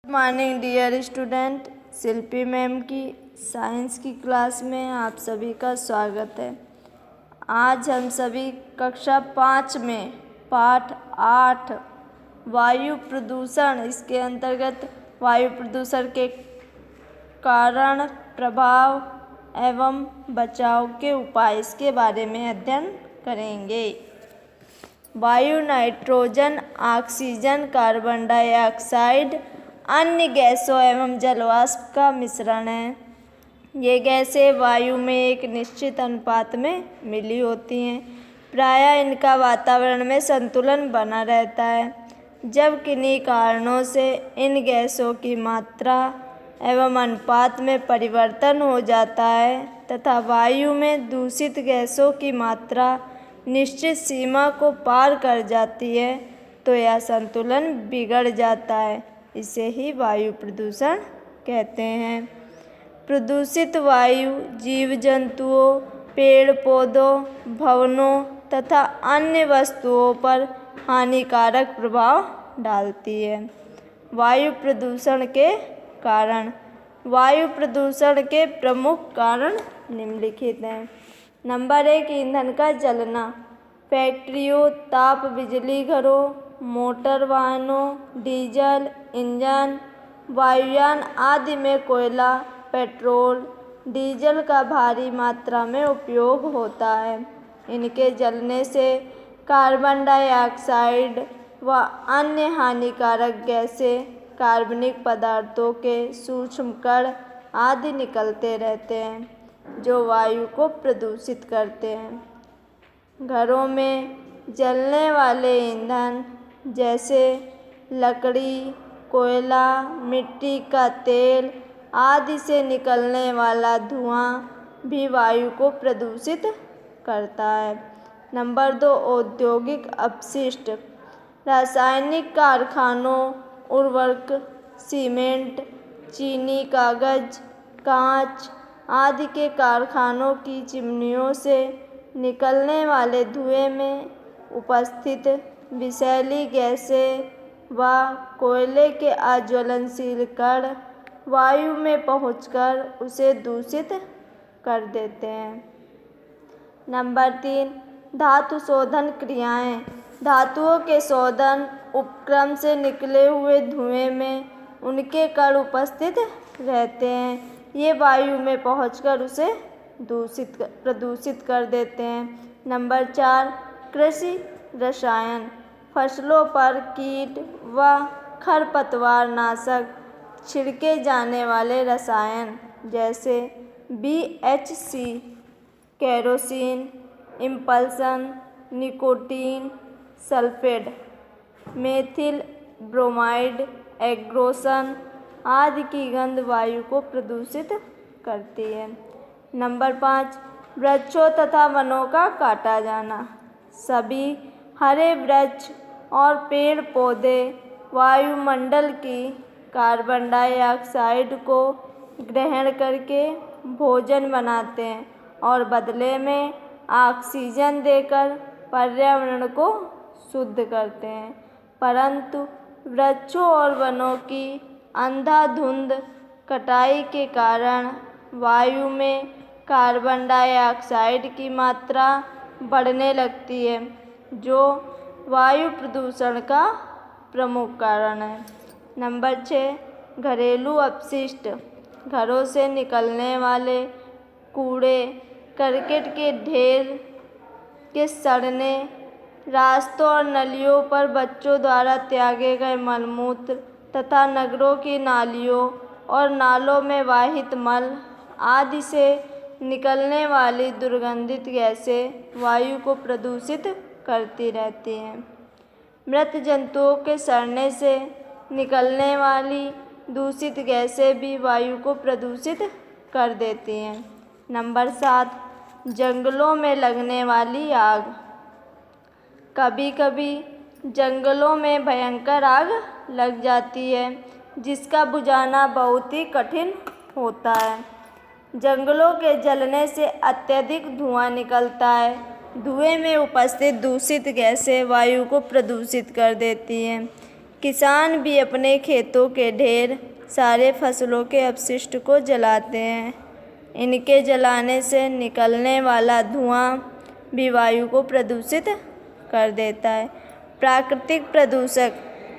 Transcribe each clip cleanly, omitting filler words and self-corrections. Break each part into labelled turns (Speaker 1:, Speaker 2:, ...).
Speaker 1: Morning dear student, शिल्पी ma'am की science की class में आप सभी का स्वागत है। आज हम सभी कक्षा 5 में पाठ 8 वायु प्रदूषण, इसके अंतर्गत वायु प्रदूषण के कारण, प्रभाव एवं बचाव के उपाय, इसके बारे में अध्ययन करेंगे। वायु नाइट्रोजन, ऑक्सीजन, कार्बन डाइऑक्साइड, अन्य गैसों एवं जलवाष्प का मिश्रण है। ये गैसें वायु में एक निश्चित अनुपात में मिली होती हैं। प्रायः इनका वातावरण में संतुलन बना रहता है। जब किन्हीं कारणों से इन गैसों की मात्रा एवं अनुपात में परिवर्तन हो जाता है तथा वायु में दूषित गैसों की मात्रा निश्चित सीमा को पार कर जाती है तो यह संतुलन बिगड़ जाता है। इसे ही वायु प्रदूषण कहते हैं। प्रदूषित वायु जीव जंतुओं, पेड़ पौधों, भवनों तथा अन्य वस्तुओं पर हानिकारक प्रभाव डालती है। वायु प्रदूषण के कारण। वायु प्रदूषण के प्रमुख कारण निम्नलिखित हैं। नंबर 1, ईंधन का जलना। फैक्ट्रियों, ताप बिजली घरों, मोटर वाहनों, डीजल इंजन, वायुयान आदि में कोयला, पेट्रोल, डीजल का भारी मात्रा में उपयोग होता है। इनके जलने से कार्बन डाइऑक्साइड व अन्य हानिकारक गैसें, कार्बनिक पदार्थों के सूक्ष्म कण आदि निकलते रहते हैं जो वायु को प्रदूषित करते हैं। घरों में जलने वाले ईंधन जैसे लकड़ी, कोयला, मिट्टी का तेल आदि से निकलने वाला धुआं भी वायु को प्रदूषित करता है। नंबर 2, औद्योगिक अपशिष्ट। रासायनिक कारखानों, उर्वरक, सीमेंट, चीनी, कागज, कांच आदि के कारखानों की चिमनियों से निकलने वाले धुएं में उपस्थित विषैली गैसें व कोयले के अज्वलनशील कण वायु में पहुंचकर उसे दूषित कर देते हैं। नंबर 3, धातु शोधन क्रियाएं। धातुओं के शोधन उपक्रम से निकले हुए धुएं में उनके कण उपस्थित रहते हैं। ये वायु में पहुंचकर उसे प्रदूषित कर देते हैं। नंबर 4, कृषि रसायन। फसलों पर कीट व खरपतवार नाशक छिड़के जाने वाले रसायन जैसे BHC, kerosene, emulsion, nicotine, sulphate, methyl bromide, Agrosan आदि की गंध वायु को प्रदूषित करती है। नंबर 5, वृक्षों तथा वनों का काटा जाना। सभी हरे वृक्ष और पेड़ पौधे वायुमंडल की कार्बन डाइऑक्साइड को ग्रहण करके भोजन बनाते हैं और बदले में ऑक्सीजन देकर पर्यावरण को शुद्ध करते हैं। परंतु वृक्षों और वनों की अंधाधुंध कटाई के कारण वायु में कार्बन डाइऑक्साइड की मात्रा बढ़ने लगती है जो वायु प्रदूषण का प्रमुख कारण है। नंबर 6, घरेलू अपशिष्ट। घरों से निकलने वाले कूड़े करकट के ढेर के सड़ने, रास्तों और नलियों पर बच्चों द्वारा त्यागे गए मलमूत्र तथा नगरों की नालियों और नालों में वाहित मल आदि से निकलने वाली दुर्गंधित गैसें वायु को प्रदूषित करती रहती हैं। मृत जंतुओं के सड़ने से निकलने वाली दूषित गैसें भी वायु को प्रदूषित कर देती हैं। नंबर 7, जंगलों में लगने वाली आग। कभी कभी जंगलों में भयंकर आग लग जाती है जिसका बुझाना बहुत ही कठिन होता है। जंगलों के जलने से अत्यधिक धुआं निकलता है। धुएं में उपस्थित दूषित गैसें वायु को प्रदूषित कर देती हैं। किसान भी अपने खेतों के ढेर सारे फसलों के अपशिष्ट को जलाते हैं। इनके जलाने से निकलने वाला धुआं भी वायु को प्रदूषित कर देता है। प्राकृतिक प्रदूषक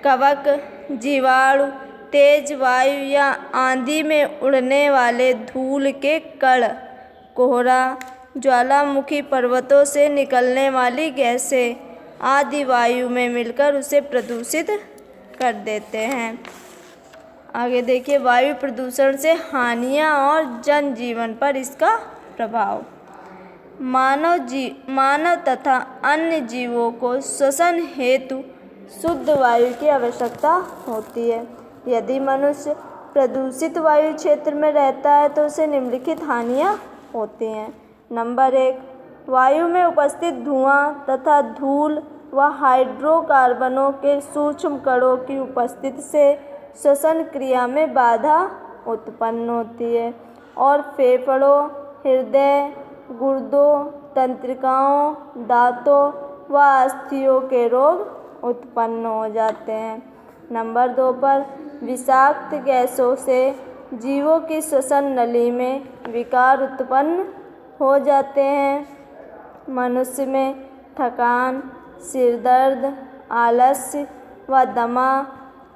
Speaker 1: कवक, जीवाणु, तेज वायु या आंधी में उड़ने वाले धूल के कण, कोहरा, ज्वालामुखी पर्वतों से निकलने वाली गैसें आदि वायु में मिलकर उसे प्रदूषित कर देते हैं। आगे देखिए, वायु प्रदूषण से हानियाँ और जनजीवन पर इसका प्रभाव। मानव तथा अन्य जीवों को श्वसन हेतु शुद्ध वायु की आवश्यकता होती है। यदि मनुष्य प्रदूषित वायु क्षेत्र में रहता है तो उसे निम्नलिखित हानियाँ होती हैं। नंबर 1, वायु में उपस्थित धुआं तथा धूल व हाइड्रोकार्बनों के सूक्ष्म कणों की उपस्थिति से श्वसन क्रिया में बाधा उत्पन्न होती है और फेफड़ों, हृदय, गुर्दों, तंत्रिकाओं, दांतों व अस्थियों के रोग उत्पन्न हो जाते हैं। नंबर 2 पर विषाक्त गैसों से जीवों की श्वसन नली में विकार उत्पन्न हो जाते हैं। मनुष्य में थकान, सिर दर्द, आलस्य व दमा,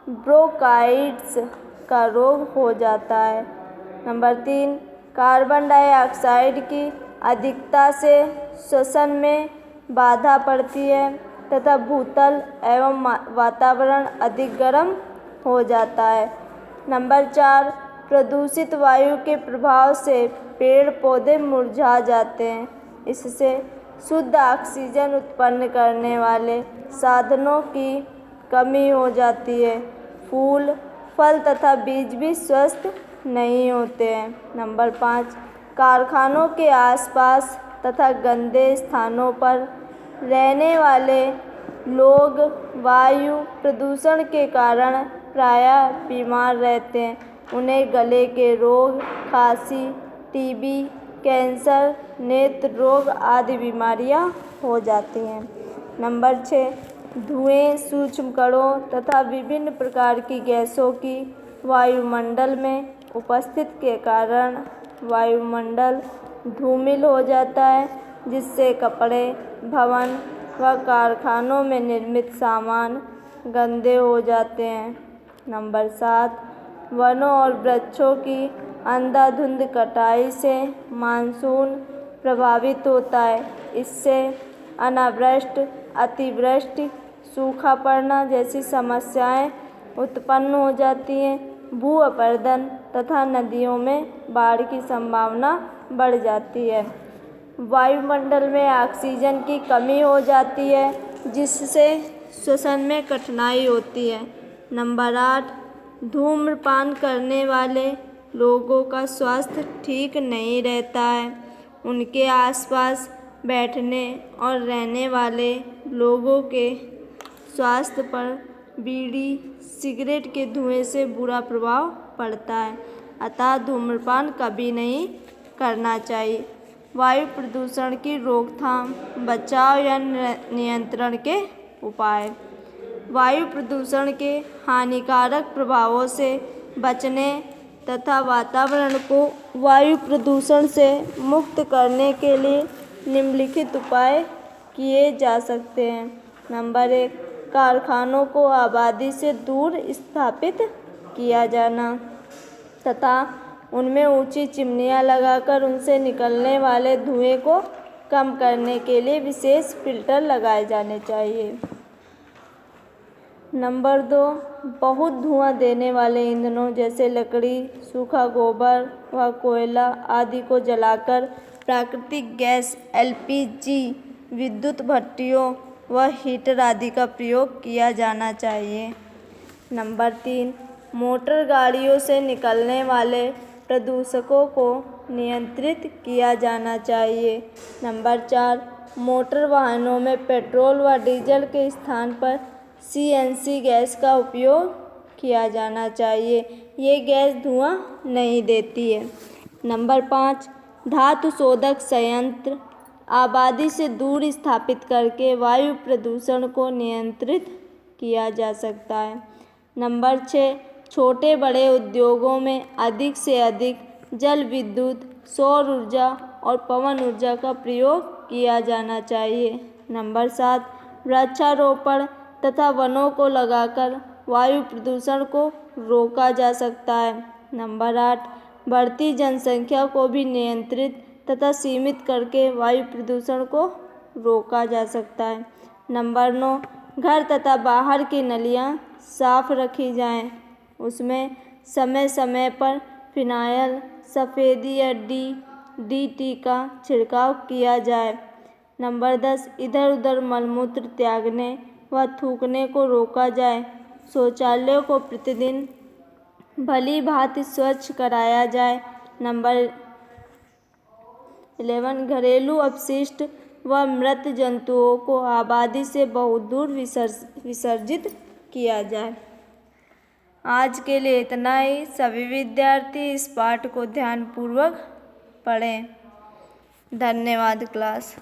Speaker 1: ब्रोंकाइटिस का रोग हो जाता है। नंबर 3, कार्बन डाइऑक्साइड की अधिकता से श्वसन में बाधा पड़ती है तथा भूतल एवं वातावरण अधिक गर्म हो जाता है। नंबर 4, प्रदूषित वायु के प्रभाव से पेड़ पौधे मुरझा जाते हैं। इससे शुद्ध ऑक्सीजन उत्पन्न करने वाले साधनों की कमी हो जाती है। फूल, फल तथा बीज भी स्वस्थ नहीं होते हैं। नंबर 5, कारखानों के आसपास तथा गंदे स्थानों पर रहने वाले लोग वायु प्रदूषण के कारण प्रायः बीमार रहते हैं। उन्हें गले के रोग, खांसी, टीबी, कैंसर, नेत्र रोग आदि बीमारियां हो जाती हैं। नंबर 6, धुएं, सूक्ष्म कणों तथा विभिन्न प्रकार की गैसों की वायुमंडल में उपस्थिति के कारण वायुमंडल धूमिल हो जाता है, जिससे कपड़े, भवन व कारखानों में निर्मित सामान गंदे हो जाते हैं। नंबर 7, वनों और वृक्षों की अंधाधुंध कटाई से मानसून प्रभावित होता है। इससे अनावृष्टि, अतिवृष्टि, सूखा पड़ना जैसी समस्याएं उत्पन्न हो जाती हैं। भू अपरदन तथा नदियों में बाढ़ की संभावना बढ़ जाती है। वायुमंडल में ऑक्सीजन की कमी हो जाती है, जिससे श्वसन में कठिनाई होती है। नंबर 8, धूम्रपान करने वाले लोगों का स्वास्थ्य ठीक नहीं रहता है। उनके आसपास बैठने और रहने वाले लोगों के स्वास्थ्य पर बीड़ी, सिगरेट के धुएं से बुरा प्रभाव पड़ता है। अतः धूम्रपान कभी नहीं करना चाहिए। वायु प्रदूषण की रोकथाम, बचाव या नियंत्रण के उपाय। वायु प्रदूषण के हानिकारक प्रभावों से बचने तथा वातावरण को वायु प्रदूषण से मुक्त करने के लिए निम्नलिखित उपाय किए जा सकते हैं। नंबर 1, कारखानों को आबादी से दूर स्थापित किया जाना तथा उनमें ऊंची चिमनियां लगाकर उनसे निकलने वाले धुएं को कम करने के लिए विशेष फिल्टर लगाए जाने चाहिए। नंबर 2, बहुत धुआं देने वाले ईंधनों जैसे लकड़ी, सूखा गोबर व कोयला आदि को जलाकर प्राकृतिक गैस, एलपीजी, विद्युत भट्टियों व हीटर आदि का प्रयोग किया जाना चाहिए। नंबर 3, मोटर गाड़ियों से निकलने वाले प्रदूषकों को नियंत्रित किया जाना चाहिए। नंबर 4, मोटर वाहनों में पेट्रोल व डीजल के स्थान पर सीएनजी गैस का उपयोग किया जाना चाहिए। ये गैस धुआं नहीं देती है। नंबर 5, धातु शोधक संयंत्र आबादी से दूर स्थापित करके वायु प्रदूषण को नियंत्रित किया जा सकता है। नंबर 6, छोटे बड़े उद्योगों में अधिक से अधिक जल विद्युत, सौर ऊर्जा और पवन ऊर्जा का प्रयोग किया जाना चाहिए। नंबर 7, वृक्षारोपण तथा वनों को लगाकर वायु प्रदूषण को रोका जा सकता है। नंबर 8, बढ़ती जनसंख्या को भी नियंत्रित तथा सीमित करके वायु प्रदूषण को रोका जा सकता है। नंबर 9, घर तथा बाहर की नलियाँ साफ रखी जाएं, उसमें समय समय पर फिनाइल, सफ़ेदी या DDT का छिड़काव किया जाए। नंबर 10, इधर उधर मलमूत्र त्यागने व थूकने को रोका जाए। शौचालयों को प्रतिदिन भली भांति स्वच्छ कराया जाए। नंबर 11, घरेलू अपशिष्ट व मृत जंतुओं को आबादी से बहुत दूर विसर्जित किया जाए। आज के लिए इतना ही। सभी विद्यार्थी इस पाठ को ध्यानपूर्वक पढ़ें। धन्यवाद क्लास।